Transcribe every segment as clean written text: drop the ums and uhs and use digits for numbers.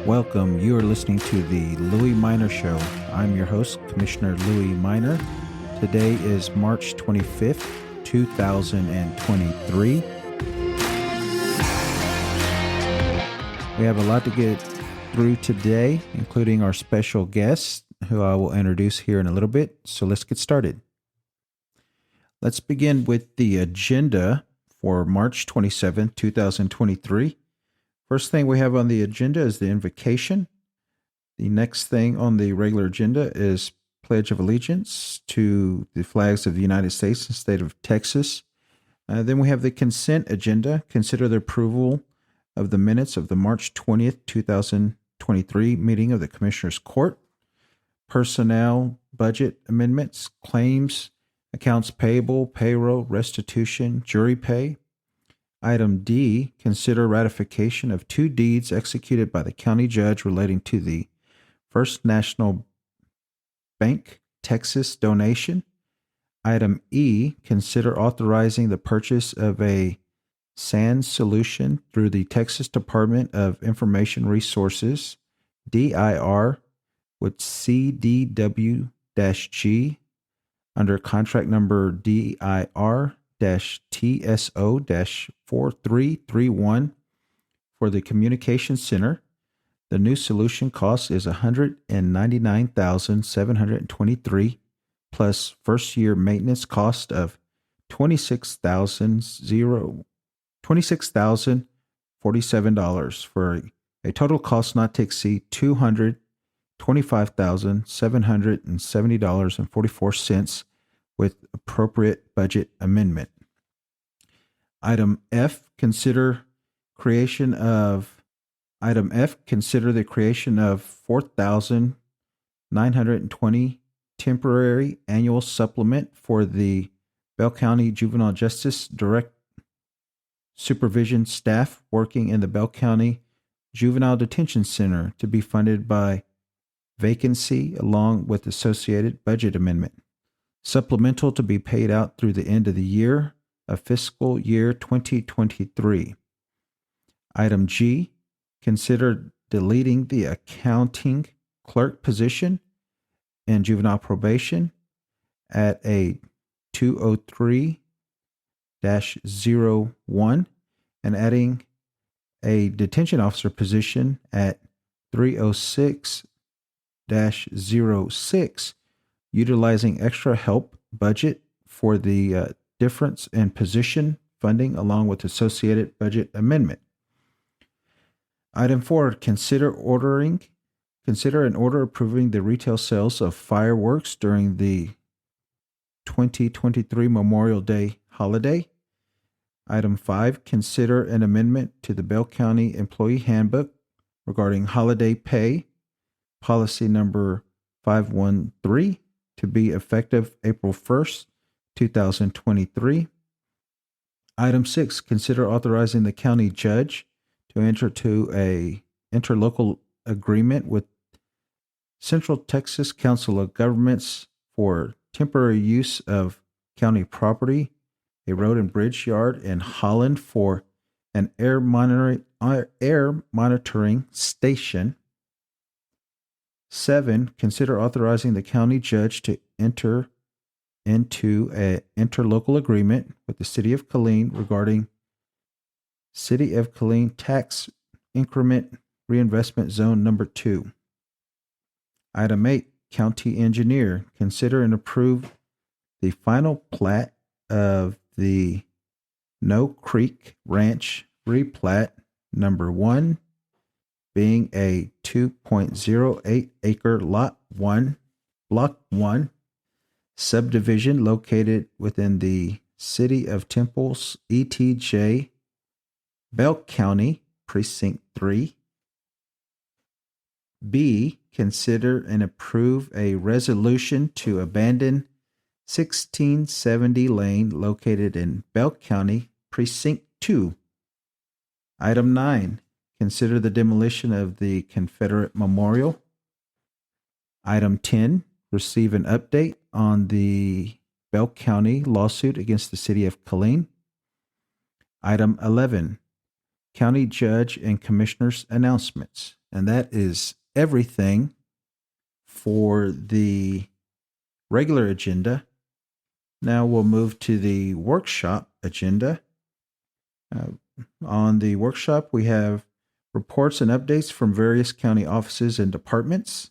Welcome. You are listening to the Louie Minor Show. I'm your host, Commissioner Louie Minor. Today is March 25th, 2023. We have a lot to get through today, including our special guest, who I will introduce here in a little bit. So let's get started. Let's begin with the agenda for March 27th, 2023. First thing we have on the agenda is the invocation. The next thing on the regular agenda is Pledge of Allegiance to the flags of the United States and state of Texas. Then we have the consent agenda. Consider the approval of the minutes of the March 20th, 2023 meeting of the Commissioners Court. Personnel, budget amendments, claims, accounts payable, payroll, restitution, jury pay. Item D, consider ratification of two deeds executed by the county judge relating to the First National Bank Texas donation. Item E, consider authorizing the purchase of a SAN solution through the Texas Department of Information Resources, DIR, with CDW-G under contract number DIR-TSO-4331 for the Communication Center. The new solution cost is $199,723 plus first year maintenance cost of $26,047 for a total cost not to exceed $225,770.44 with appropriate budget amendment. Item F, consider the creation of 4,920 temporary annual supplement for the Bell County Juvenile Justice Direct Supervision staff working in the Bell County Juvenile Detention Center to be funded by vacancy along with associated budget amendment. Supplemental to be paid out through the end of the year of fiscal year 2023. Item G, consider deleting the accounting clerk position in juvenile probation at a 203-01 and adding a detention officer position at 306-06, utilizing extra help budget for the difference in position funding along with associated budget amendment. Item 4, consider an order approving the retail sales of fireworks during the 2023 Memorial Day holiday. Item 5, consider an amendment to the Bell County Employee Handbook regarding holiday pay, policy number 513, to be effective April 1st, 2023. Item 6, consider authorizing the county judge to enter to a interlocal agreement with Central Texas Council of Governments for temporary use of county property, a road and bridge yard in Holland for an air monitoring station. 7, consider authorizing the county judge to enter into an interlocal agreement with the City of Killeen regarding City of Killeen Tax Increment Reinvestment Zone Number 2. Item 8, County Engineer, consider and approve the final plat of the No Creek Ranch replat Number 1, being a 2.08 acre Lot 1, Block 1, subdivision located within the City of Temple's ETJ, Bell County, Precinct 3. B, consider and approve a resolution to abandon 1670 Lane located in Bell County, Precinct 2. Item 9, consider the demolition of the Confederate Memorial. Item 10, receive an update on the Bell County lawsuit against the City of Killeen. Item 11, County Judge and Commissioners announcements. And that is everything for the regular agenda. Now we'll move to the workshop agenda. On the workshop, we have reports and updates from various county offices and departments,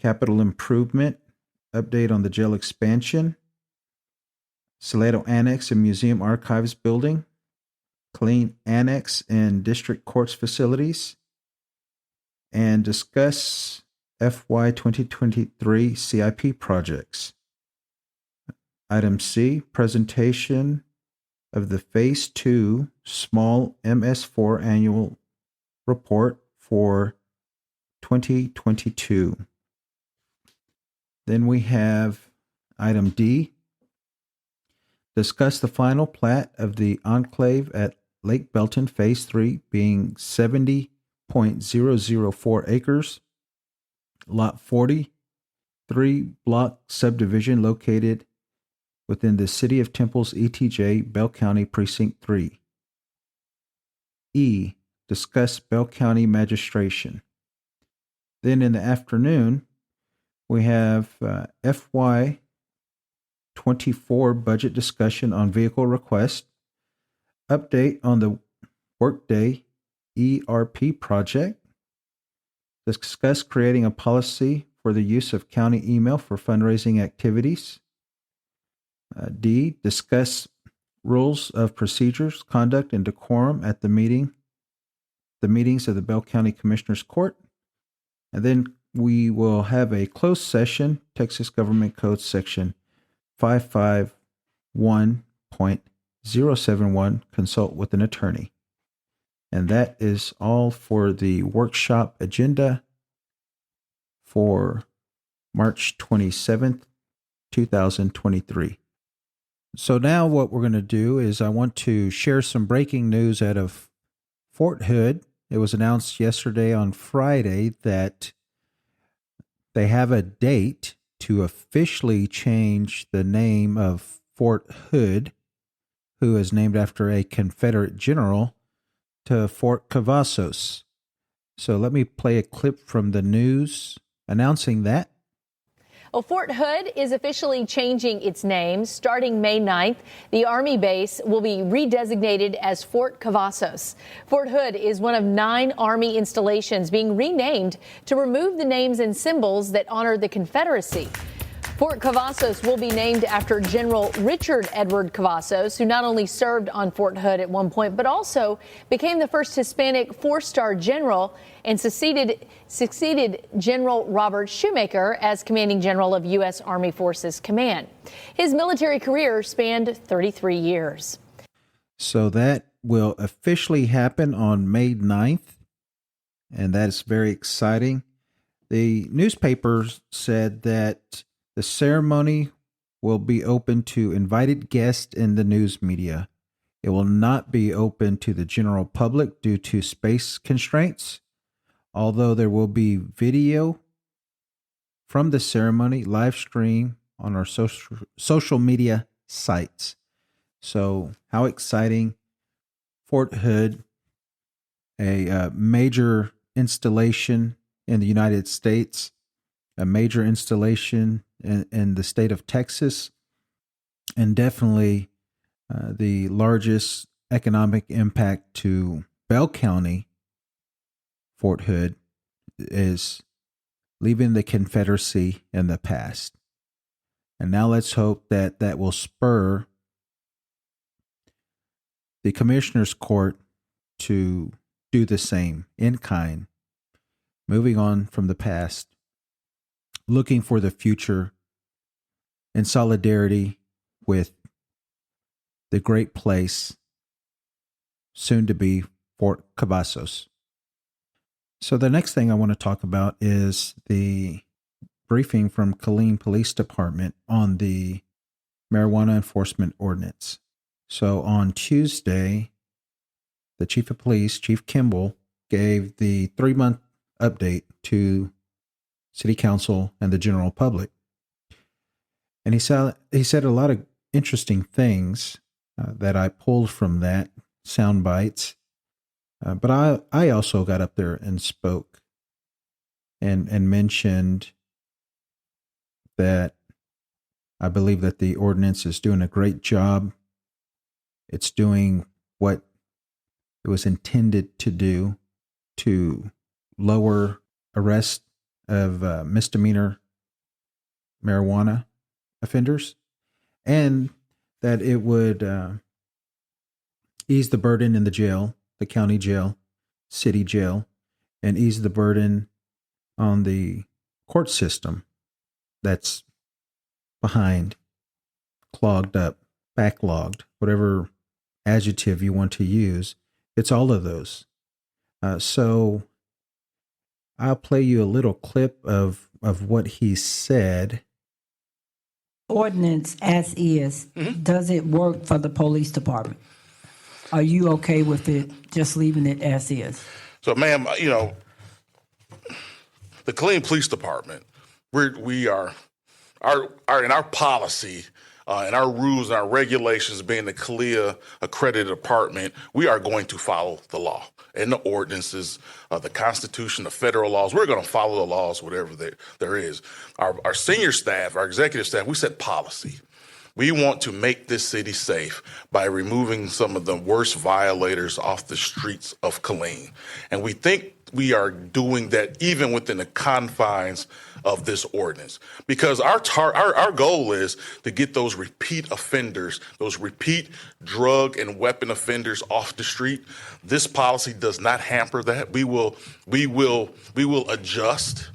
capital improvement, update on the jail expansion, Salado Annex and Museum Archives building, Killeen Annex and District Courts facilities, and discuss FY 2023 CIP projects. Item C, presentation of the Phase 2 Small MS4 Annual Report for 2022. Then we have item D, discuss the final plat of the enclave at Lake Belton Phase 3 being 70.004 acres, Lot 40, 3-block subdivision located within the City of Temple's ETJ, Bell County Precinct 3. E, discuss Bell County magistration. Then in the afternoon, we have FY 24 budget discussion on vehicle request, update on the Workday ERP project, discuss creating a policy for the use of county email for fundraising activities. D, discuss rules of procedures, conduct, and decorum at the meetings of the Bell County Commissioners Court. And then we will have a closed session, Texas Government Code Section 551.071, consult with an attorney. And that is all for the workshop agenda for March 27th, 2023. So now what we're going to do is I want to share some breaking news out of Fort Hood. It was announced yesterday on Friday that they have a date to officially change the name of Fort Hood, who is named after a Confederate general, to Fort Cavazos. So let me play a clip from the news announcing that. Well, Fort Hood is officially changing its name. Starting May 9th, the Army base will be redesignated as Fort Cavazos. Fort Hood is one of 9 Army installations being renamed to remove the names and symbols that honor the Confederacy. Fort Cavazos will be named after General Richard Edward Cavazos, who not only served on Fort Hood at one point, but also became the first Hispanic 4-star general and succeeded General Robert Shoemaker as commanding general of U.S. Army Forces Command. His military career spanned 33 years. So that will officially happen on May 9th, and that is very exciting. The newspapers said that the ceremony will be open to invited guests in the news media. It will not be open to the general public due to space constraints, although there will be video from the ceremony live stream on our social media sites. So how exciting. Fort Hood, a major installation in the United States, a major installation in the state of Texas, and definitely the largest economic impact to Bell County. Fort Hood is leaving the Confederacy in the past. And now let's hope that that will spur the Commissioner's Court to do the same in kind, moving on from the past, looking for the future in solidarity with the great place soon to be Fort Cavazos. So the next thing I want to talk about is the briefing from Killeen Police Department on the marijuana enforcement ordinance. So on Tuesday, the Chief of Police, Chief Kimball, gave the 3-month update to City Council and the general public. And he said a lot of interesting things that I pulled from that, sound bites. But I also got up there and spoke. and mentioned that I believe that the ordinance is doing a great job. It's doing what it was intended to do, to lower arrest of misdemeanor marijuana offenders, and that it would ease the burden in the jail, the county jail, city jail, and ease the burden on the court system that's behind, clogged up, backlogged, whatever adjective you want to use. It's all of those. So I'll play you a little clip of what he said. Ordinance as is, does it work for the police department? Are you okay with it just leaving it as is? So, ma'am, the Killeen Police Department, we are in our policy and our rules and our regulations, being the CALEA accredited department, we are going to follow the law and the ordinances, the Constitution, the federal laws. We're going to follow the laws, whatever there is. Our senior staff, our executive staff, we set policy. We want to make this city safe by removing some of the worst violators off the streets of Killeen. And we think we are doing that even within the confines of this ordinance, because our goal is to get those repeat offenders, those repeat drug and weapon offenders off the street. This policy does not hamper that. We will adjust.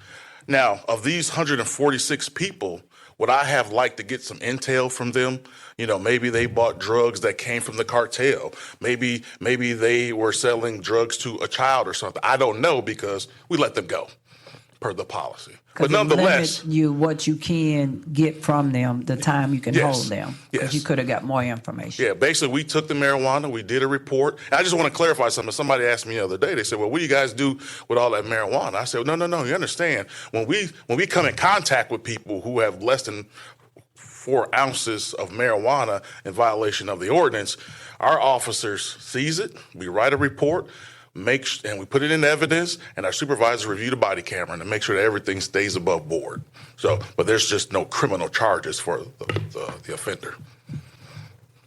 Now, of these 146 people, would I have liked to get some intel from them? Maybe they bought drugs that came from the cartel. Maybe they were selling drugs to a child or something. I don't know, because we let them go per the policy. But nonetheless, you what you can get from them, the time you can hold them. Yes. You could have got more information. Yeah, basically we took the marijuana, we did a report. And I just want to clarify something. Somebody asked me the other day, they said, well, what do you guys do with all that marijuana? I said, no, you understand. When we come in contact with people who have less than 4 ounces of marijuana in violation of the ordinance, our officers seize it, we write a report, and we put it in evidence, and our supervisors review the body camera and make sure that everything stays above board. But there's just no criminal charges for the offender.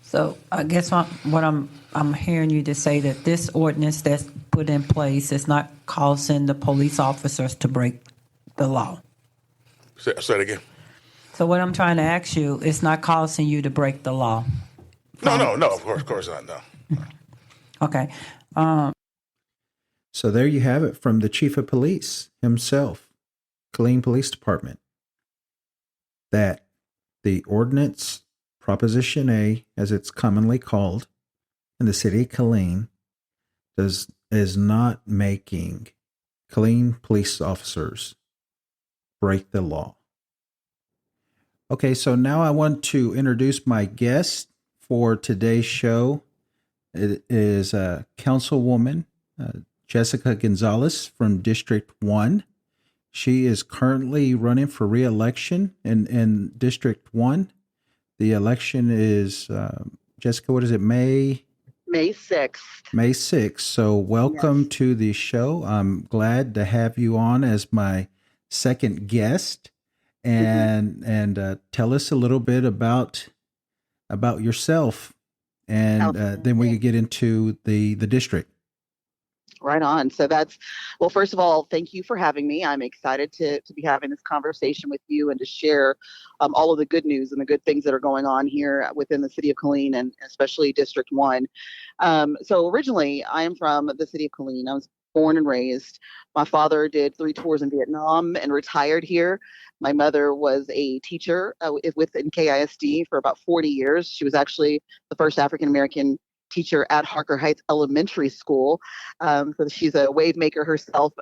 So I guess what I'm hearing you to say, that this ordinance that's put in place is not causing the police officers to break the law. Say it again. So what I'm trying to ask you, it's not causing you to break the law. No, of course not, no. Okay. So there you have it from the chief of police himself, Killeen Police Department, that the ordinance, Proposition A, as it's commonly called in the city of Killeen, is not making Killeen police officers break the law. Okay, so now I want to introduce my guest for today's show. It is Councilwoman Jessica Gonzalez from District 1. She is currently running for re-election in District 1. The election is, Jessica, what is it, May 6th. May 6th. So welcome to the show. I'm glad to have you on as my second guest. And tell us a little bit about yourself, and then we could get into the district. Right on. So well, first of all, thank you for having me. I'm excited to be having this conversation with you and to share all of the good news and the good things that are going on here within the city of Killeen, and especially District 1. So originally, I am from the city of Killeen. I was born and raised. My father did 3 tours in Vietnam and retired here. My mother was a teacher within KISD for about 40 years. She was actually the first African-American teacher at Harker Heights Elementary School. So she's a wave maker herself,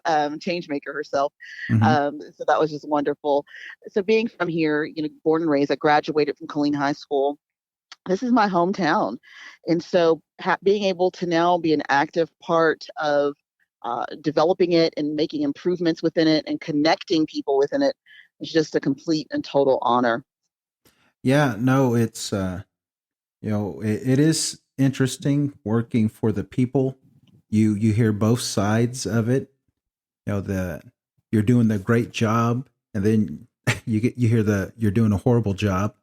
change maker herself. Mm-hmm. So that was just wonderful. So being from here, born and raised, I graduated from Killeen High School. This is my hometown. And so being able to now be an active part of developing it and making improvements within it and connecting people within it is just a complete and total honor. Yeah, no, it's, it is interesting working for the people. You hear both sides of it. The you're doing the great job, and then you hear you're doing a horrible job.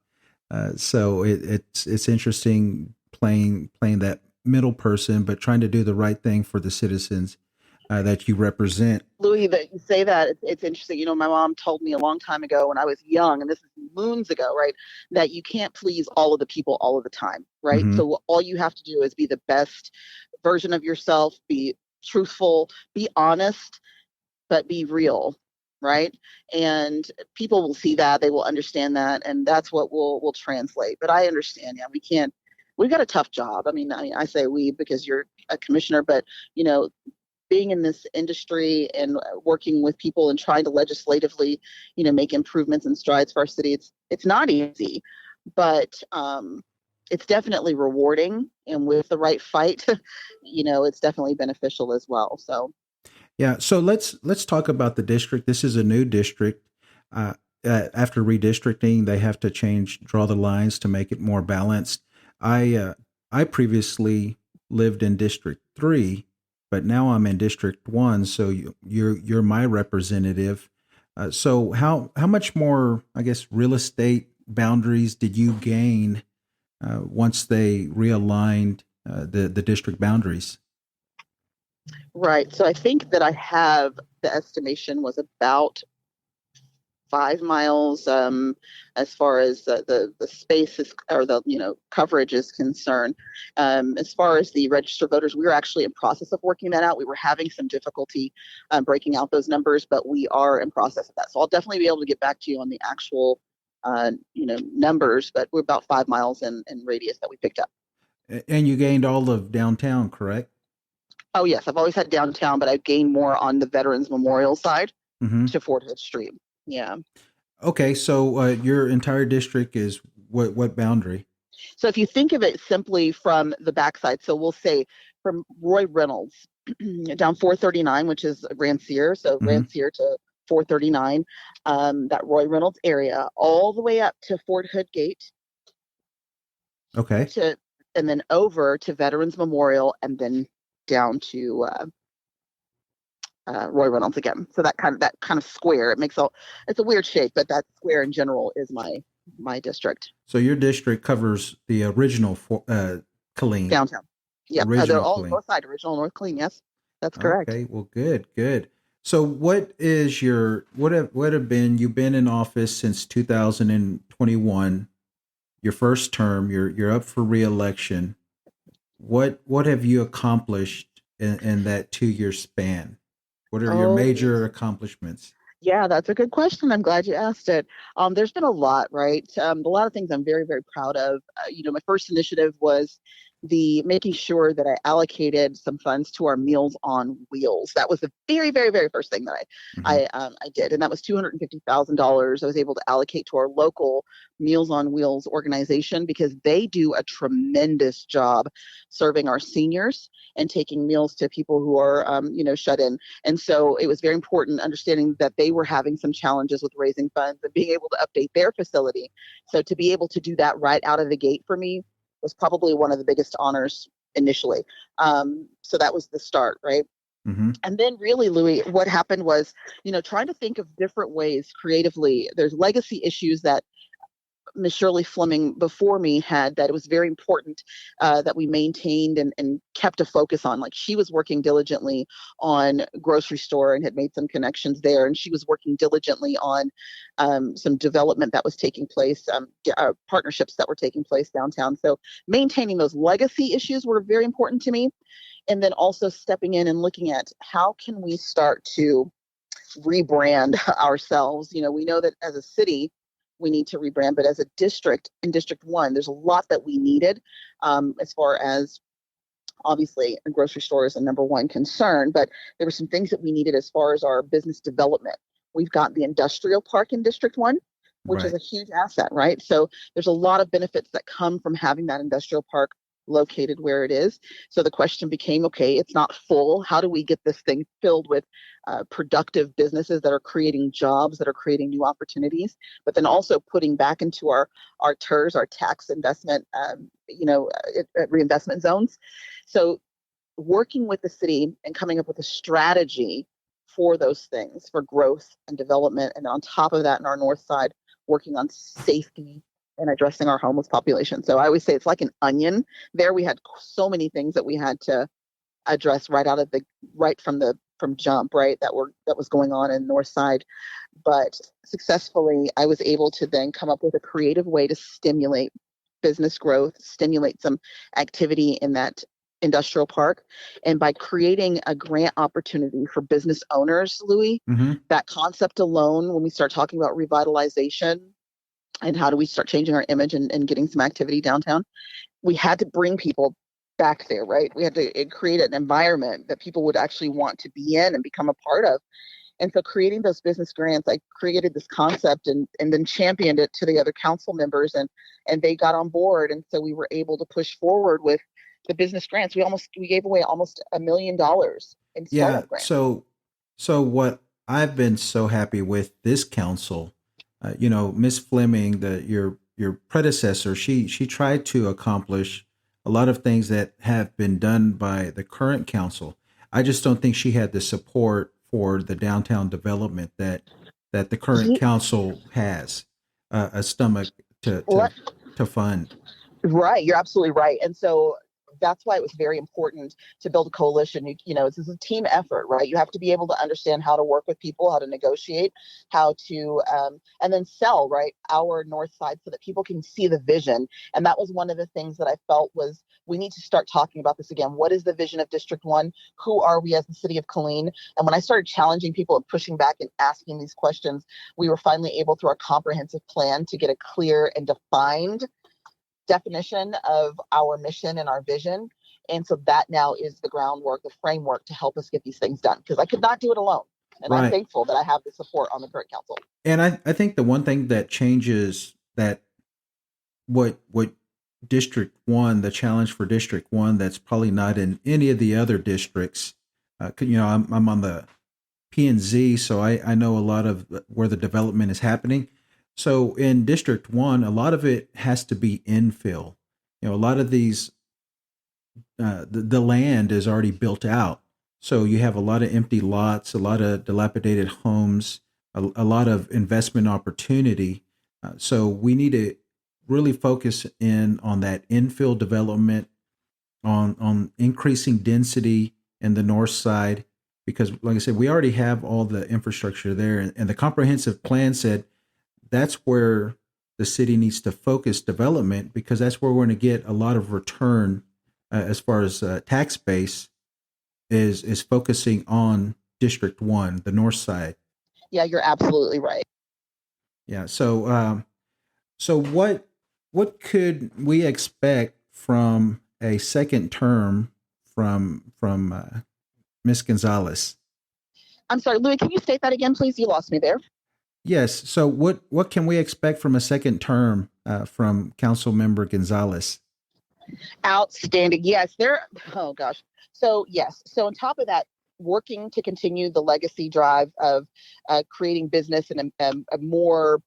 So it's interesting playing that middle person, but trying to do the right thing for the citizens that you represent. Louis, that you say that, it's interesting. My mom told me a long time ago when I was young, and this is moons ago, right, that you can't please all of the people all of the time, right? Mm-hmm. So all you have to do is be the best version of yourself, be truthful, be honest, but be real, right? And people will see that, they will understand that, and that's what will translate. But I understand, yeah, we've got a tough job. I say we because you're a commissioner, but being in this industry and working with people and trying to legislatively, make improvements and strides for our city, it's not easy, but it's definitely rewarding. And with the right fight, it's definitely beneficial as well. So. Yeah. So let's talk about the district. This is a new district. After redistricting, they have to draw the lines to make it more balanced. I previously lived in District 3, but now I'm in District 1. So you're my representative. So how much more, I guess, real estate boundaries did you gain once they realigned the district boundaries? Right. So I think that the estimation was about 5 miles as far as the space is, or the coverage is concerned. As far as the registered voters, we were actually in process of working that out. We were having some difficulty breaking out those numbers, but we are in process of that. So I'll definitely be able to get back to you on the actual numbers, but we're about 5 miles in radius that we picked up. And you gained all of downtown, correct? Oh yes, I've always had downtown, but I've gained more on the Veterans Memorial side to Fort Hood Street. Yeah. Okay, so your entire district is what boundary? So if you think of it simply from the backside, so we'll say from Roy Reynolds down 439, which is Rancier, so Rancier to 439, that Roy Reynolds area, all the way up to Fort Hood Gate. Okay. And then over to Veterans Memorial, and then down to Roy Reynolds again. So that kind of square, it's a weird shape, but that square in general is my district. So your district covers the original Killeen. Downtown. Yeah, they're all north side, original North Killeen. Yes, that's correct. Okay, well, good. So what have been, you've been in office since 2021, your first term, you're up for re-election. What have you accomplished in that 2-year span? What are your major accomplishments? Yeah, that's a good question. I'm glad you asked it. There's been a lot, right? A lot of things I'm very, very proud of. My first initiative was the making sure that I allocated some funds to our Meals on Wheels. That was the very, very, very first thing that I did, and that was $250,000. I was able to allocate to our local Meals on Wheels organization because they do a tremendous job serving our seniors and taking meals to people who are, shut in. And so it was very important understanding that they were having some challenges with raising funds and being able to update their facility. So to be able to do that right out of the gate for me was probably one of the biggest honors initially. So that was the start, right? And then really, Louis, what happened was, trying to think of different ways creatively. There's legacy issues that Ms. Shirley Fleming before me had, that it was very important that we maintained and kept a focus on. Like, she was working diligently on grocery store and had made some connections there, and she was working diligently on some development that was taking place, partnerships that were taking place downtown. So maintaining those legacy issues were very important to me, and then also stepping in and looking at how can we start to rebrand ourselves. We know that as a city we need to rebrand, but as a district, in District 1, there's a lot that we needed as far as, obviously, a grocery store is a number one concern, but there were some things that we needed as far as our business development. We've got the industrial park in District 1, which is a huge asset, right? So there's a lot of benefits that come from having that industrial park located where it is. So the question became, okay, it's not full. How do we get this thing filled with productive businesses that are creating jobs, that are creating new opportunities, but then also putting back into our TERS, our tax investment, reinvestment zones. So working with the city and coming up with a strategy for those things, for growth and development. And on top of that, in our north side, working on safety and addressing our homeless population. So I always say it's like an onion. There we had so many things that we had to address from jump, right? That was going on in north side. But successfully, I was able to then come up with a creative way to stimulate business growth, stimulate some activity in that industrial park. And by creating a grant opportunity for business owners, Louie, that concept alone, when we start talking about revitalization and how do we start changing our image and getting some activity downtown, we had to bring people back there, right? We had to create an environment that people would actually want to be in and become a part of. And so creating those business grants, I created this concept and then championed it to the other council members, and they got on board. And so we were able to push forward with the business grants. We gave away almost $1 million in startup grants. So what I've been so happy with this council, Miss Fleming, your predecessor, she tried to accomplish a lot of things that have been done by the current council. I just don't think she had the support for the downtown development that the current council has a stomach to fund. Right. You're absolutely right. And so that's why it was very important to build a coalition. This is a team effort, right? You have to be able to understand how to work with people, how to negotiate, how to, and then sell, right, our north side so that people can see the vision. And that was one of the things that I felt was we need to start talking about this again. What is the vision of District 1? Who are we as the city of Killeen? And when I started challenging people and pushing back and asking these questions, we were finally able, through our comprehensive plan, to get a clear and defined definition of our mission and our vision. And so that now is the groundwork, the framework to help us get these things done, because I could not do it alone. And I'm thankful that I have the support on the current council. And I think the one thing that changes that what District 1, the challenge for District 1, that's probably not in any of the other districts, I'm on the P&Z, so I know a lot of where the development is happening. So in District 1, a lot of it has to be infill. A lot of these, the land is already built out. So you have a lot of empty lots, a lot of dilapidated homes, a lot of investment opportunity. So we need to really focus in on that infill development, on increasing density in the north side, because like I said, we already have all the infrastructure there. And the comprehensive plan said, that's where the city needs to focus development, because that's where we're going to get a lot of return as far as tax base is focusing on District 1, the north side. Yeah, you're absolutely right. Yeah. So what could we expect from a second term from Ms. Gonzalez? I'm sorry, Louie, can you state that again, please? You lost me there. Yes. So what can we expect from a second term from Councilmember Gonzalez? Outstanding. Yes, oh gosh. So yes. So on top of that, working to continue the legacy drive of creating business in a more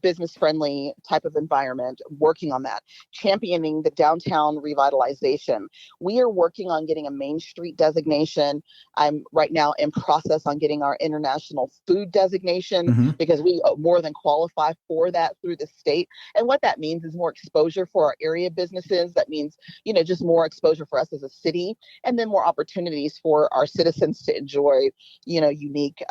business-friendly type of environment, working on that, championing the downtown revitalization. We are working on getting a Main Street designation. I'm right now in process on getting our international food designation, because we more than qualify for that through the state. And what that means is more exposure for our area businesses. That means, just more exposure for us as a city, and then more opportunities for our citizens to enjoy, unique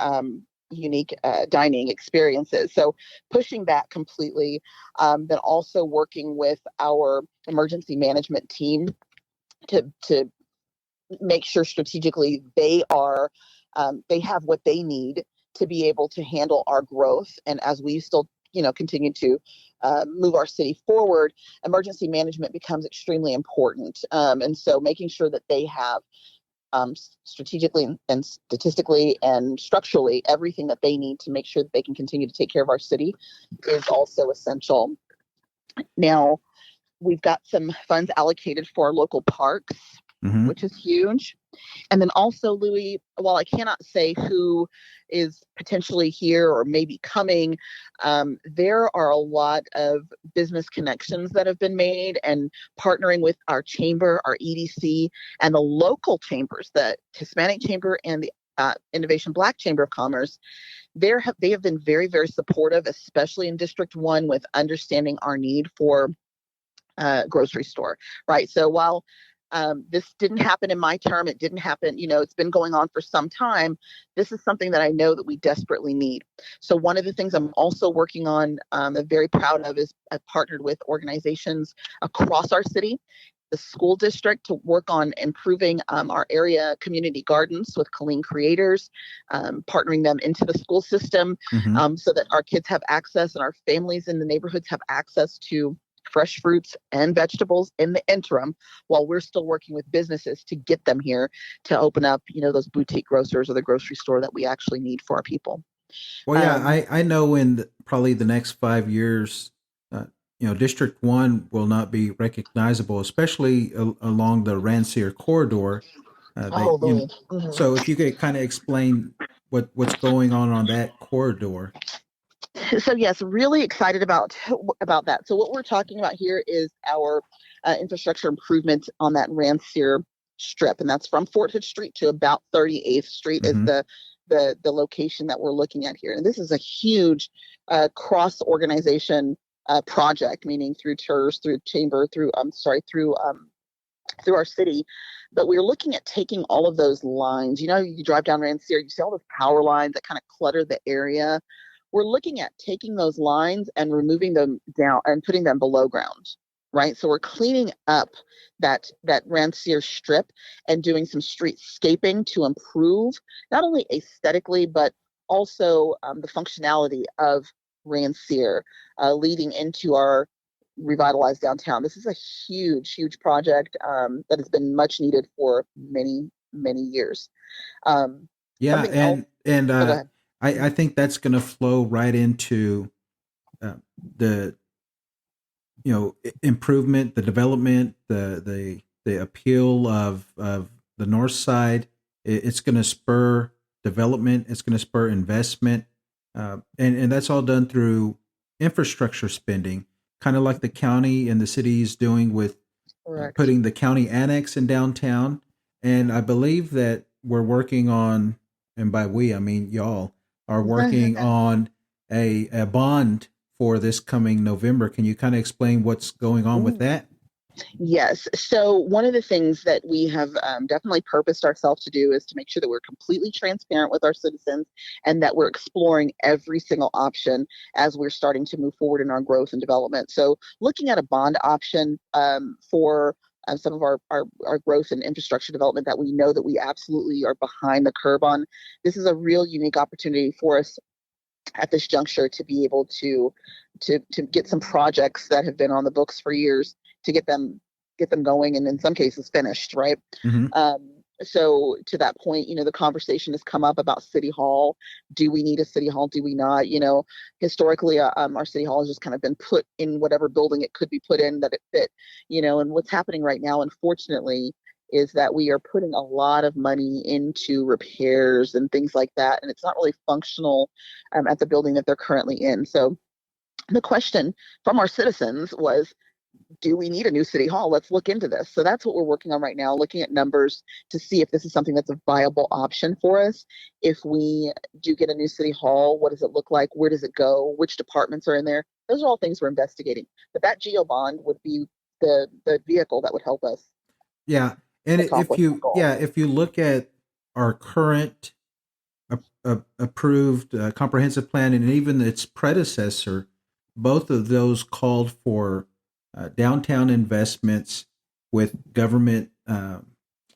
dining experiences. So pushing that completely, then also working with our emergency management team to make sure strategically they have what they need to be able to handle our growth. And as we still continue to move our city forward, emergency management becomes extremely important. And so making sure that they have strategically and statistically and structurally everything that they need to make sure that they can continue to take care of our city is also essential. Now, we've got some funds allocated for our local parks, which is huge. And then also, Louie, while I cannot say who is potentially here or maybe coming, there are a lot of business connections that have been made, and partnering with our chamber, our EDC, and the local chambers, the Hispanic Chamber and the Innovation Black Chamber of Commerce, they have been very, very supportive, especially in District 1, with understanding our need for grocery store, right? So while this didn't happen in my term, it didn't happen, it's been going on for some time. This is something that I know that we desperately need. So one of the things I'm also working on, I'm very proud of, is I've partnered with organizations across our city, the school district, to work on improving our area community gardens with Killeen creators, partnering them into the school system, so that our kids have access and our families in the neighborhoods have access to fresh fruits and vegetables in the interim, while we're still working with businesses to get them here to open up, those boutique grocers or the grocery store that we actually need for our people. Well, yeah, I know in probably the next 5 years, District 1 will not be recognizable, especially along the Rancier corridor. Louie. So if you could kind of explain what's going on that corridor. So yes, really excited about that. So what we're talking about here is our infrastructure improvements on that Rancier strip, and that's from Fort Hood Street to about 38th Street is the location that we're looking at here. And this is a huge cross organization project, meaning through TERS, through Chamber, through our city. But we're looking at taking all of those lines. You drive down Rancier, you see all those power lines that kind of clutter the area. We're looking at taking those lines and removing them down and putting them below ground, right? So we're cleaning up that Rancier strip and doing some streetscaping to improve not only aesthetically, but also the functionality of Rancier, leading into our revitalized downtown. This is a huge, huge project that has been much needed for many, many years. I think that's going to flow right into the improvement, the development, the appeal of the north side. It's going to spur development. It's going to spur investment, and that's all done through infrastructure spending, kind of like the county and the city is doing with putting the county annex in downtown. And I believe that we're working on, and by we I mean y'all, are working on a bond for this coming November. Can you kind of explain what's going on with that? Yes. So one of the things that we have definitely purposed ourselves to do is to make sure that we're completely transparent with our citizens and that we're exploring every single option as we're starting to move forward in our growth and development. So looking at a bond option for some of our growth and infrastructure development that we know that we absolutely are behind the curve on. This is a real unique opportunity for us at this juncture to be able to get some projects that have been on the books for years to get them going, and in some cases finished, right? So to that point, the conversation has come up about City Hall. Do we need a City Hall? Do we not? Historically, our City Hall has just kind of been put in whatever building it could be put in that it fit, and what's happening right now, unfortunately, is that we are putting a lot of money into repairs and things like that, and it's not really functional at the building that they're currently in. So the question from our citizens was, do we need a new City Hall? Let's look into this. So that's what we're working on right now, looking at numbers to see if this is something that's a viable option for us. If we do get a new City Hall, what does it look like? Where does it go? Which departments are in there? Those are all things we're investigating. But that GEO bond would be the vehicle that would help us. Yeah. And if you look at our current approved comprehensive plan and even its predecessor, both of those called for downtown investments with government,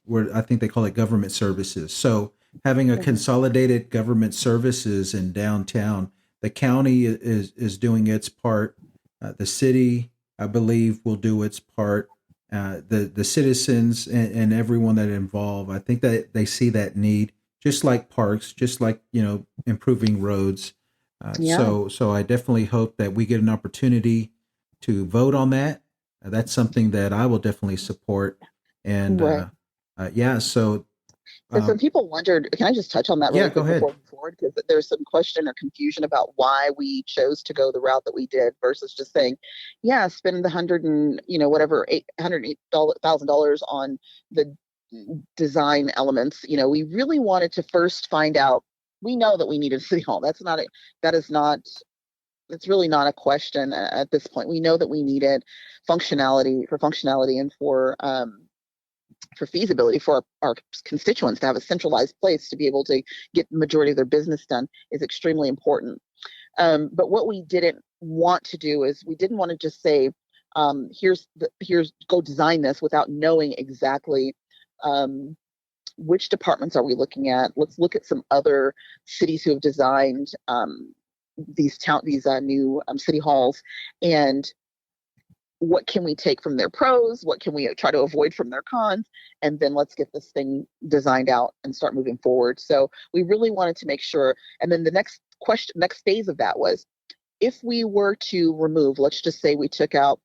where I think they call it government services. So having a consolidated government services in downtown, the county is doing its part. The city, I believe, will do its part. The citizens and everyone that involved, I think that they see that need, just like parks, just like improving roads. So I definitely hope that we get an opportunity to vote on that. That's something that I will definitely support. And so some people wondered, can I just touch on that really quick before we move forward? Because there's some question or confusion about why we chose to go the route that we did versus just saying, spend the $108,000 on the design elements, we really wanted to first find out. We know that we needed a city hall. That's really not a question at this point. We know that we needed functionality and for feasibility for our constituents to have a centralized place to be able to get the majority of their business done is extremely important. But what we didn't want to do is we didn't want to just say, here's go design this without knowing exactly which departments are we looking at. Let's look at some other cities who have designed these new city halls, and what can we take from their pros? What can we try to avoid from their cons? And then let's get this thing designed out and start moving forward. So we really wanted to make sure. And then the next phase of that was, if we were to remove, let's just say we took out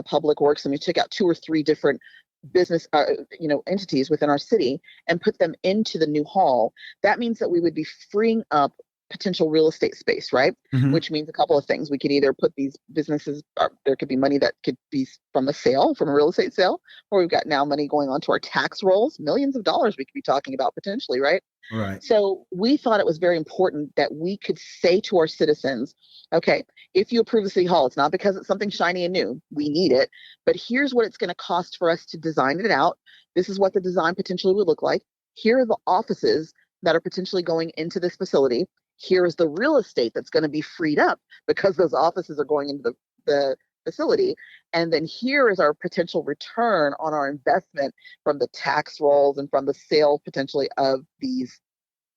Public Works and we took out 2 or 3 different business entities within our city and put them into the new hall, that means that we would be freeing up potential real estate space, right? Mhm. Which means a couple of things. We could either put these businesses, there could be money that could be from a real estate sale, or we've got now money going on to our tax rolls, millions of dollars we could be talking about potentially, right? Right. So we thought it was very important that we could say to our citizens, okay, if you approve the city hall, it's not because it's something shiny and new. We need it, but here's what it's going to cost for us to design it out. This is what the design potentially would look like. Here are the offices that are potentially going into this facility. Here is the real estate that's going to be freed up because those offices are going into the facility. And then here is our potential return on our investment from the tax rolls and from the sale potentially of these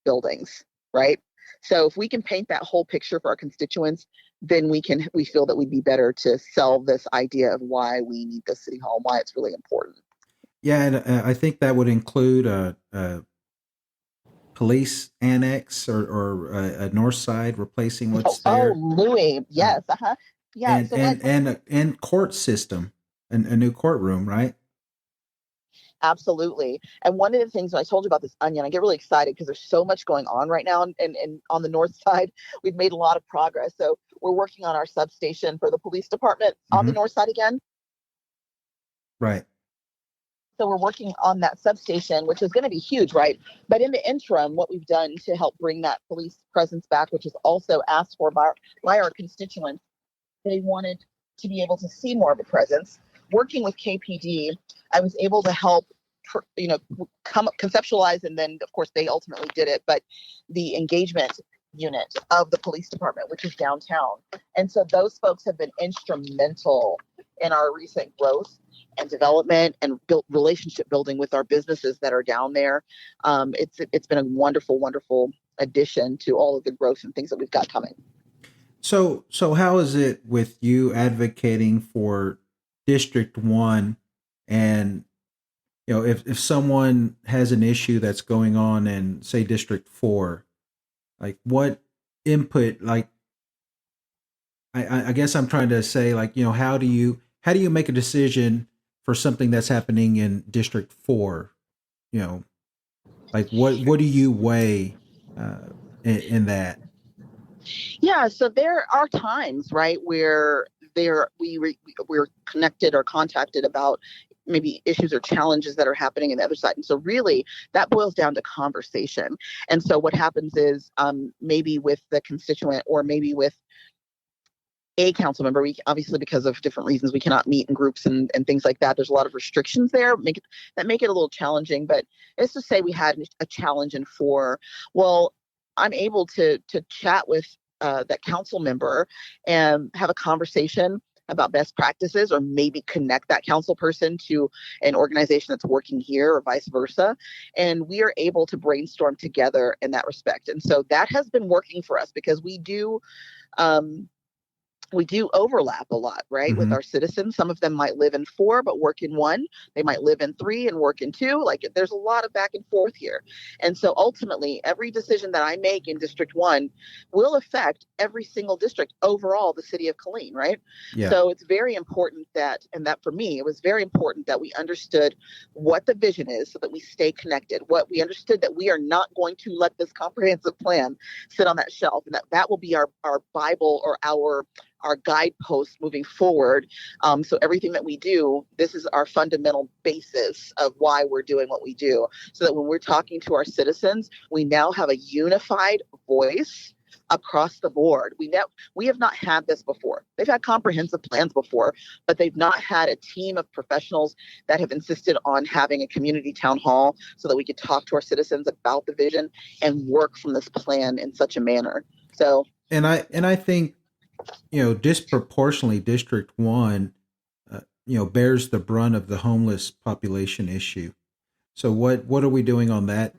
buildings, right? So if we can paint that whole picture for our constituents, then we feel that we'd be better to sell this idea of why we need the city hall and why it's really important. Yeah, and I think that would include a police annex or a north side replacing what's there. Louie, yes, yeah. And court system, and a new courtroom, right? Absolutely. And one of the things when I told you about this onion, I get really excited because there's so much going on right now. And on the north side, we've made a lot of progress. So we're working on our substation for the police department on the north side again. Right. So we're working on that substation, which is going to be huge, right? But in the interim, what we've done to help bring that police presence back, which is also asked for by our constituents, they wanted to be able to see more of a presence. Working with KPD, I was able to help, conceptualize, and then of course they ultimately did it, but the engagement unit of the police department, which is downtown. And so those folks have been instrumental in our recent growth and development and relationship building with our businesses that are down there. It's been a wonderful, wonderful addition to all of the growth and things that we've got coming. So how is it with you advocating for District 1, and if someone has an issue that's going on in, say, District 4, like what input, like I guess I'm trying to say, like, how do you make a decision for something that's happening in District 4? Like what do you weigh in that? Yeah, so there are times, right, where we're connected or contacted about maybe issues or challenges that are happening in the other side. And so really that boils down to conversation. And so what happens is maybe with the constituent or maybe with a council member, we obviously, because of different reasons, we cannot meet in groups and things like that. There's a lot of restrictions there that make it a little challenging. But let's just say we had a challenge in 4. Well, I'm able to chat with that council member and have a conversation about best practices, or maybe connect that council person to an organization that's working here or vice versa. And we are able to brainstorm together in that respect. And so that has been working for us because we do overlap a lot, right, with our citizens. Some of them might live in 4 but work in 1. They might live in 3 and work in 2. Like, there's a lot of back and forth here. And so ultimately, every decision that I make in District 1 will affect every single district overall, the city of Killeen, right? Yeah. So it's very important that for me, it was very important that we understood what the vision is so that we stay connected. What we understood that we are not going to let this comprehensive plan sit on that shelf, and that will be our Bible or our our guideposts moving forward. So everything that we do, this is our fundamental basis of why we're doing what we do. So that when we're talking to our citizens, we now have a unified voice across the board. We have not had this before. They've had comprehensive plans before, but they've not had a team of professionals that have insisted on having a community town hall so that we could talk to our citizens about the vision and work from this plan in such a manner. So, and I think, disproportionately, District 1, bears the brunt of the homeless population issue. So what are we doing on that?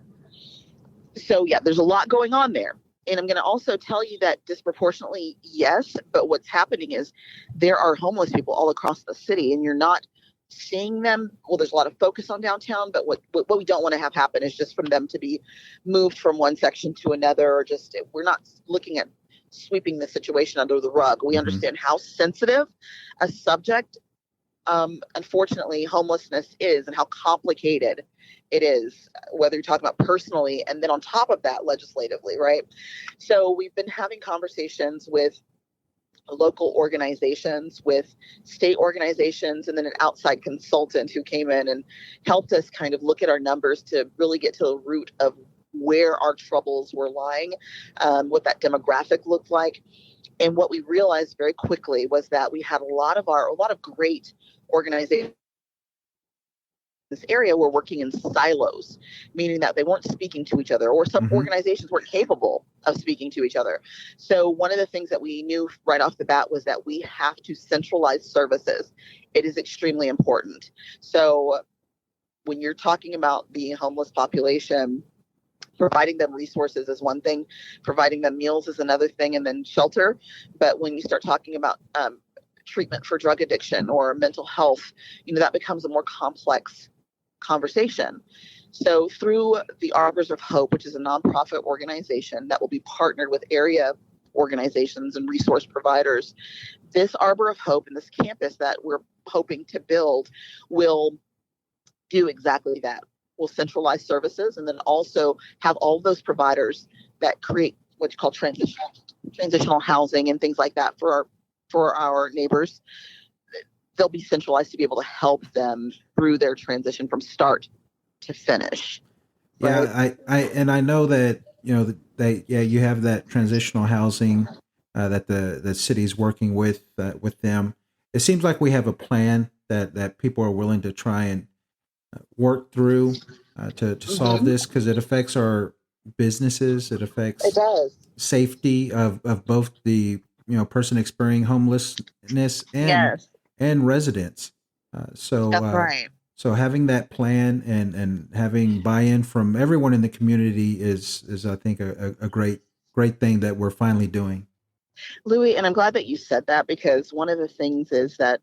So yeah, there's a lot going on there. And I'm going to also tell you that disproportionately, yes, but what's happening is there are homeless people all across the city, and you're not seeing them. Well, there's a lot of focus on downtown, but what we don't want to have happen is just for them to be moved from one section to another, or just, we're not looking at sweeping the situation under the rug. We understand how sensitive a subject, unfortunately, homelessness is, and how complicated it is, whether you're talking about personally and then on top of that legislatively, right? So we've been having conversations with local organizations, with state organizations, and then an outside consultant who came in and helped us kind of look at our numbers to really get to the root of where our troubles were lying, what that demographic looked like. And what we realized very quickly was that we had a lot of great organizations this area were working in silos, meaning that they weren't speaking to each other, or some organizations weren't capable of speaking to each other. So one of the things that we knew right off the bat was that we have to centralize services. It is extremely important. So when you're talking about the homeless population, providing them resources is one thing, providing them meals is another thing, and then shelter. But when you start talking about treatment for drug addiction or mental health, that becomes a more complex conversation. So through the Arbors of Hope, which is a nonprofit organization that will be partnered with area organizations and resource providers, this Arbor of Hope and this campus that we're hoping to build will do exactly that. We'll centralize services and then also have all of those providers that create what you call transitional housing and things like that for our neighbors. They'll be centralized to be able to help them through their transition from start to finish. Right? Yeah, I know that you have that transitional housing that the city's working with them. It seems like we have a plan that people are willing to try and work through to solve this, because it affects our businesses. It does. Safety of both the person experiencing homelessness and residents. So that's right. So having that plan and having buy-in from everyone in the community is I think a great thing that we're finally doing. Louie, and I'm glad that you said that, because one of the things is that,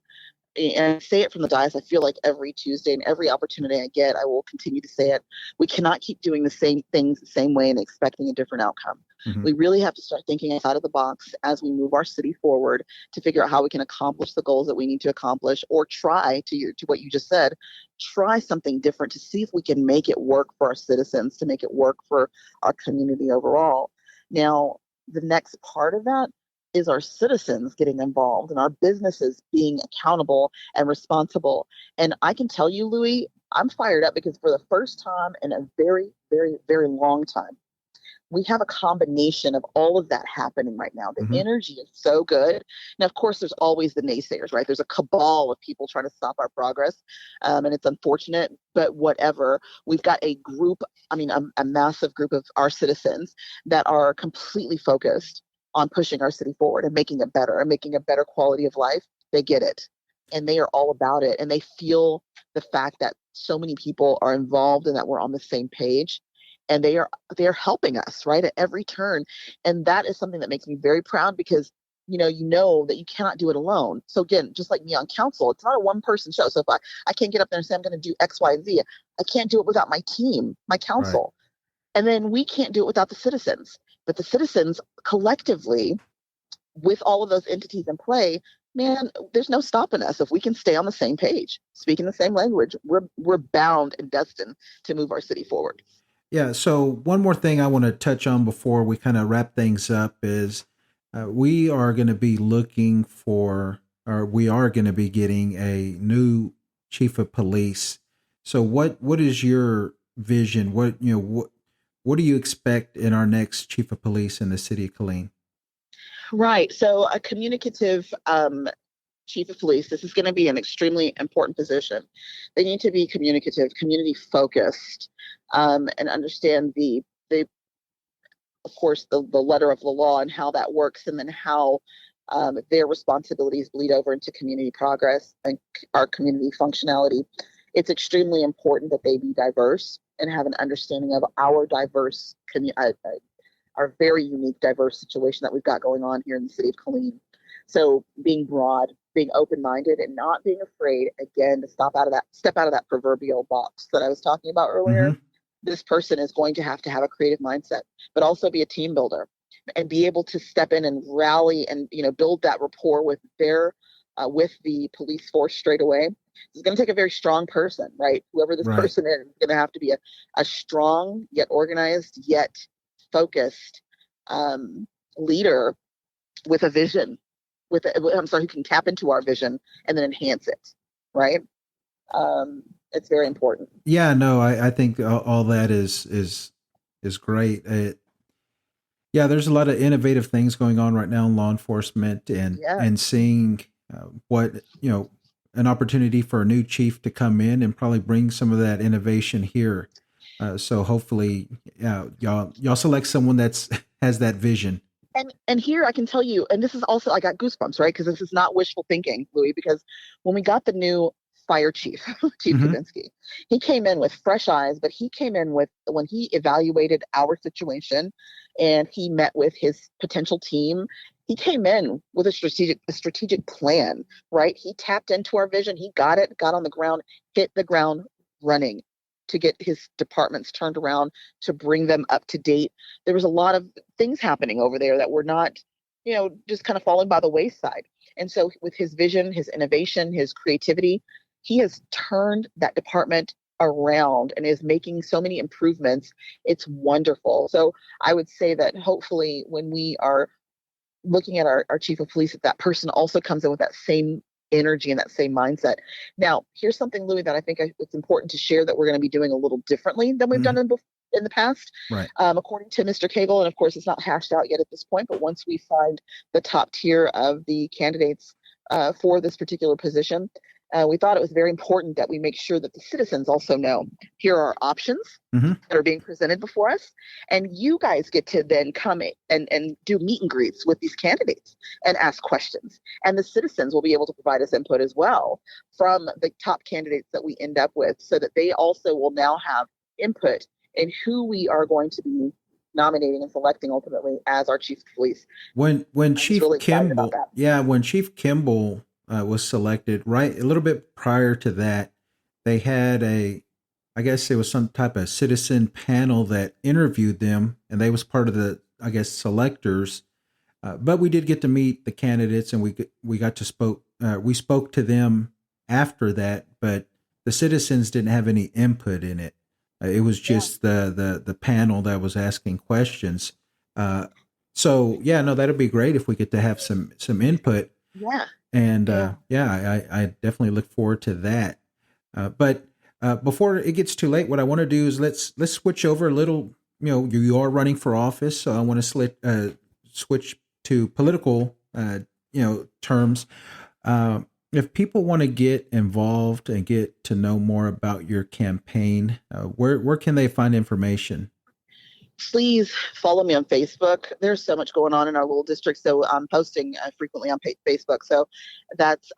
and I say it from the dais, I feel like every Tuesday and every opportunity I get, I will continue to say it. We cannot keep doing the same things the same way and expecting a different outcome. We really have to start thinking outside of the box as we move our city forward to figure out how we can accomplish the goals that we need to accomplish, or try to what you just said, try something different to see if we can make it work for our citizens, to make it work for our community overall. Now, the next part of that is our citizens getting involved and our businesses being accountable and responsible. And I can tell you, Louie, I'm fired up because for the first time in a very, very, very long time, we have a combination of all of that happening right now. The energy is so good. Now, of course, there's always the naysayers, right? There's a cabal of people trying to stop our progress. And it's unfortunate, but whatever. We've got a massive group of our citizens that are completely focused on pushing our city forward and making it better and making a better quality of life. They get it. And they are all about it. And they feel the fact that so many people are involved and that we're on the same page. And they are helping us, right, at every turn. And that is something that makes me very proud, because you know that you cannot do it alone. So again, just like me on council, it's not a one-person show. So if I can't get up there and say I'm going to do X, Y, and Z, I can't do it without my team, my council. Right. And then we can't do it without the citizens. But the citizens collectively, with all of those entities in play, man, there's no stopping us. If we can stay on the same page, speaking the same language, we're bound and destined to move our city forward. Yeah. So one more thing I want to touch on before we kind of wrap things up is we are going to be looking for, or we are going to be getting a new chief of police. So what is your vision? What do you expect in our next chief of police in the city of Killeen? Right. So a communicative chief of police, this is going to be an extremely important position. They need to be communicative, community focused, and understand the of course the letter of the law and how that works, and then how their responsibilities bleed over into community progress and our community functionality. It's extremely important that they be diverse and have an understanding of our diverse our very unique, diverse situation that we've got going on here in the city of Killeen. So being broad, being open-minded, and not being afraid, again, to step out of that proverbial box that I was talking about earlier. Mm-hmm. This person is going to have a creative mindset, but also be a team builder and be able to step in and rally and, build that rapport with the police force straight away. It's going to take a very strong person, right? Whoever this Right. person is going to have to be a strong, yet organized, yet focused leader with a vision, who can tap into our vision and then enhance it, right? It's very important. Yeah, no, I think all that is great. Yeah, there's a lot of innovative things going on right now in law enforcement, and Yeah. seeing an opportunity for a new chief to come in and probably bring some of that innovation here. So hopefully, y'all select someone that's has that vision. And here I can tell you, and this is also, I got goosebumps, right? Because this is not wishful thinking, Louie, because when we got the new fire chief, Chief Mhm. Kabinski, he came in with fresh eyes, but he came in with, when he evaluated our situation and he met with his potential team, he came in with a strategic plan, right? He tapped into our vision. He got on the ground, hit the ground running to get his departments turned around, to bring them up to date. There was a lot of things happening over there that were not, just kind of falling by the wayside. And so with his vision, his innovation, his creativity, he has turned that department around and is making so many improvements. It's wonderful. So I would say that hopefully when we are looking at our chief of police, that person also comes in with that same energy and that same mindset. Now, here's something, Louis, that I think it's important to share, that we're going to be doing a little differently than we've done in the past. Right. According to Mr. Cagle, and of course, it's not hashed out yet at this point, but once we find the top tier of the candidates for this particular position, we thought it was very important that we make sure that the citizens also know, here are options that are being presented before us. And you guys get to then come and do meet and greets with these candidates and ask questions. And the citizens will be able to provide us input as well from the top candidates that we end up with, so that they also will now have input in who we are going to be nominating and selecting ultimately as our chief of police. When Chief really excited about Kimball, that. when Chief Kimball was selected, right a little bit prior to that, they had I guess it was some type of citizen panel that interviewed them, and they was part of the, I guess, selectors. But we did get to meet the candidates, and we got to we spoke to them after that, but the citizens didn't have any input in it. It was just the panel that was asking questions. So yeah, no, that'd be great if we get to have some input. Yeah. And I definitely look forward to that. But before it gets too late, what I want to do is let's switch over a little. You are running for office, so I want to switch to political terms. If people want to get involved and get to know more about your campaign, where can they find information? Please follow me on Facebook. There's so much going on in our little district, so I'm posting frequently on Facebook. So that's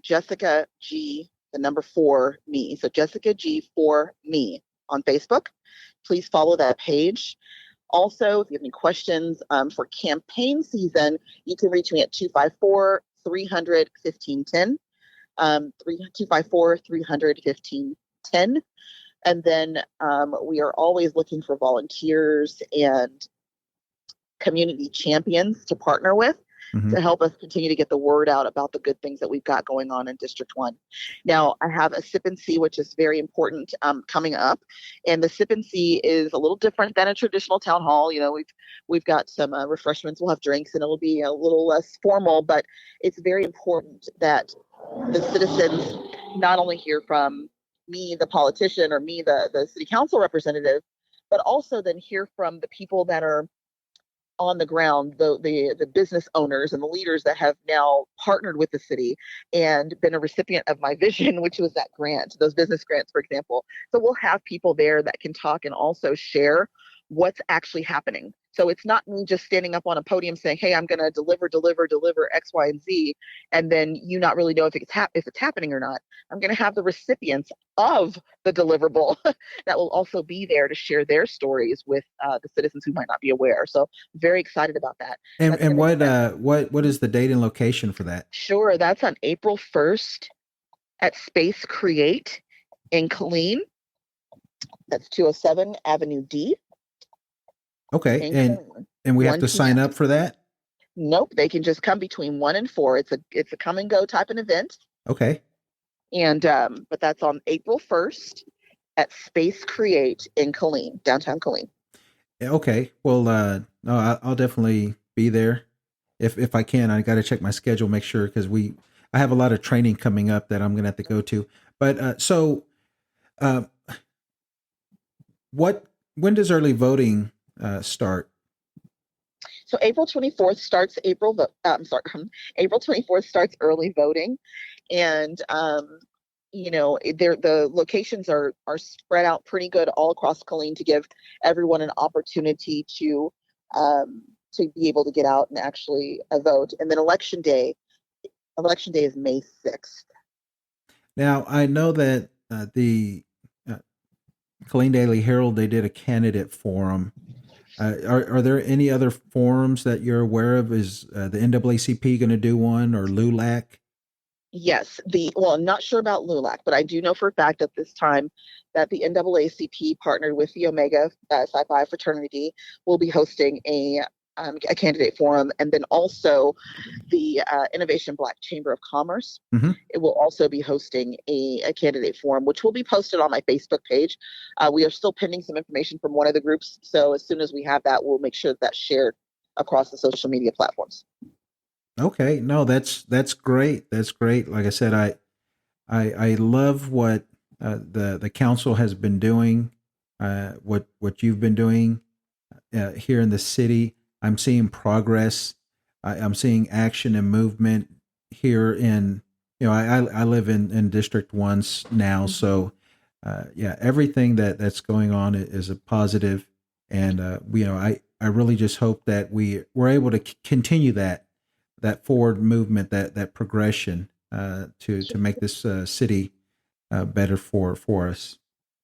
Jessica G, the number 4 me. So Jessica G 4 me on Facebook. Please follow that page. Also, if you have any questions for campaign season, you can reach me at 254-300-1510. 254-300-1510. And then we are always looking for volunteers and community champions to partner with. Mhm. to help us continue to get the word out about the good things that we've got going on in District 1. Now, I have a sip and see, which is very important, coming up. And the sip and see is a little different than a traditional town hall. We've got some refreshments, we'll have drinks, and it'll be a little less formal, but it's very important that the citizens not only hear from me, the politician, or me, the city council representative, but also then hear from the people that are on the ground, the business owners and the leaders that have now partnered with the city and been a recipient of my vision, which was that grant, those business grants, for example. So we'll have people there that can talk and also share what's actually happening. So it's not me just standing up on a podium saying, "Hey, I'm going to deliver X, Y, and Z," and then you not really know if it's happening or not. I'm going to have the recipients of the deliverable that will also be there to share their stories with the citizens who might not be aware. So very excited about that. And what is the date and location for that? Sure, that's on April 1st at Space Create in Killeen. That's 207 Avenue D. Okay, in and Killeen. we have 1 to sign p.m. up for that? Nope, they can just come between 1 and 4. It's a come and go type of event. Okay. And but that's on April 1st at Space Create in Killeen, downtown Killeen. Okay. Well, no, I'll definitely be there if I can. I got to check my schedule, make sure, because I have a lot of training coming up that I'm going to have to go to. But when does early voting start? So April 24th starts April 24th starts early voting, and the locations are spread out pretty good all across Killeen to give everyone an opportunity to be able to get out and actually vote. And then election day is May 6th. Now I know that the Killeen Daily Herald, they did a candidate forum. Are there any other forums that you're aware of? Is the NAACP going to do one, or LULAC? Yes, I'm not sure about LULAC, but I do know for a fact at this time that the NAACP partnered with the Omega Psi Phi fraternity will be hosting a candidate forum, and then also the Innovation Black Chamber of Commerce. Mm-hmm. It will also be hosting a candidate forum, which will be posted on my Facebook page. We are still pending some information from one of the groups, so as soon as we have that, we'll make sure that's shared across the social media platforms. Okay, no, that's great. That's great. Like I said, I love what the council has been doing, what you've been doing here in the city. I'm seeing progress. I'm seeing action and movement here in, I live in District 1 now. So, everything that's going on is a positive. And, I really just hope that we're able to continue that forward movement, that progression to make this city better for us.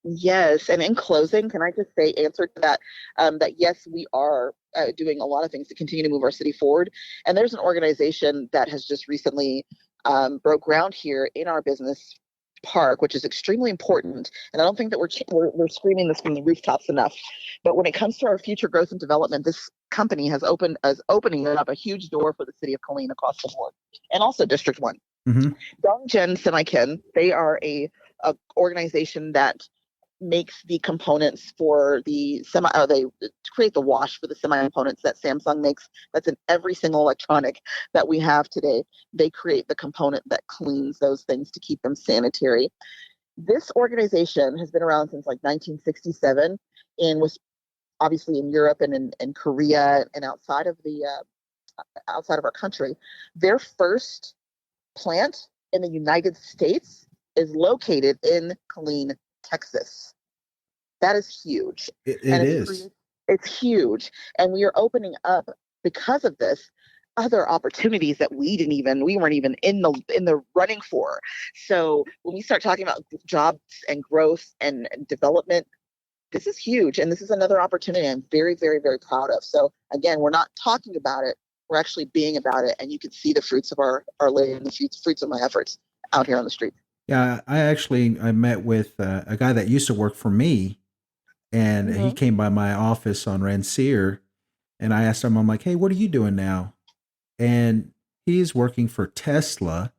Yes, and in closing, can I just say, answer to that, that yes, we are doing a lot of things to continue to move our city forward. And there's an organization that has just recently broke ground here in our business park, which is extremely important. And I don't think that we're screaming this from the rooftops enough. But when it comes to our future growth and development, this company is opening up a huge door for the city of Killeen across the board, and also District 1. Mm-hmm. Donggen Semikin, they are a organization that makes the components for they create the wash for the semi components that Samsung makes. That's in every single electronic that we have today. They create the component that cleans those things to keep them sanitary. This organization has been around since like 1967 and was obviously in Europe and in Korea and outside of our country. Their first plant in the United States is located in Killeen, Texas. That is huge. It is. It's huge. And we are opening up, because of this, other opportunities that we weren't even in the running for. So when we start talking about jobs and growth and development, this is huge. And this is another opportunity I'm very, very, very proud of. So again, we're not talking about it. We're actually being about it. And you can see the fruits of our labor, the fruits of my efforts out here on the street. Yeah, I met with a guy that used to work for me, and Mm-hmm. he came by my office on Rancier, and I asked him, I'm like, hey, what are you doing now? and he's working for Tesla.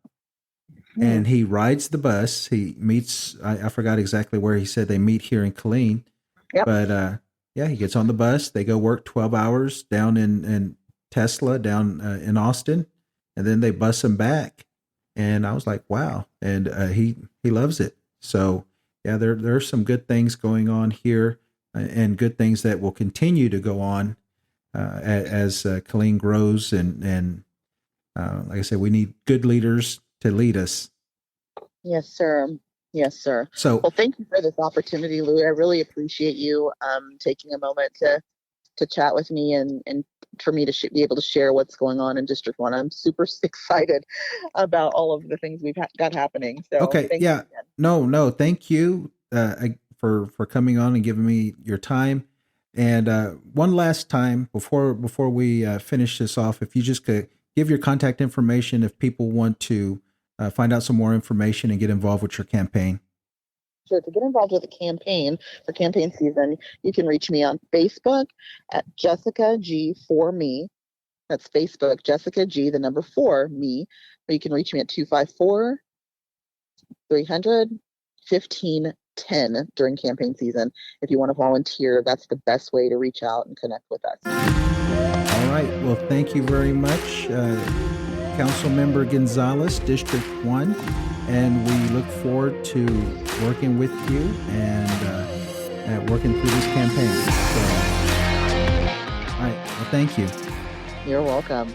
And he rides the bus. He meets, I forgot exactly where he said they meet here in Killeen. Yep. But yeah, he gets on the bus. They go work 12 hours down in Tesla, down in Austin. And then they bus him back. And I was like, wow. And he loves it. So yeah, there are some good things going on here and good things that will continue to go on as Killeen grows. And like I said, we need good leaders to lead us. Yes, sir. Yes, sir. So, Well, thank you for this opportunity, Louie. I really appreciate you taking a moment to chat with me and for me to be able to share what's going on in District 1. I'm super excited about all of the things we've got happening. So, okay, thank yeah, you again. no, thank you for coming on and giving me your time. And one last time before we finish this off, if you just could give your contact information if people want to find out some more information and get involved with your campaign. Sure. To get involved with the campaign for campaign season, you can reach me on Facebook at Jessica G for me. That's Facebook, Jessica G, the number 4, me. Or you can reach me at 254-300-1510 during campaign season. If you want to volunteer, that's the best way to reach out and connect with us. All right. Well, thank you very much, Councilmember Gonzalez, District 1. And we look forward to working with you and working through this campaign. So, all right. Well, thank you. You're welcome.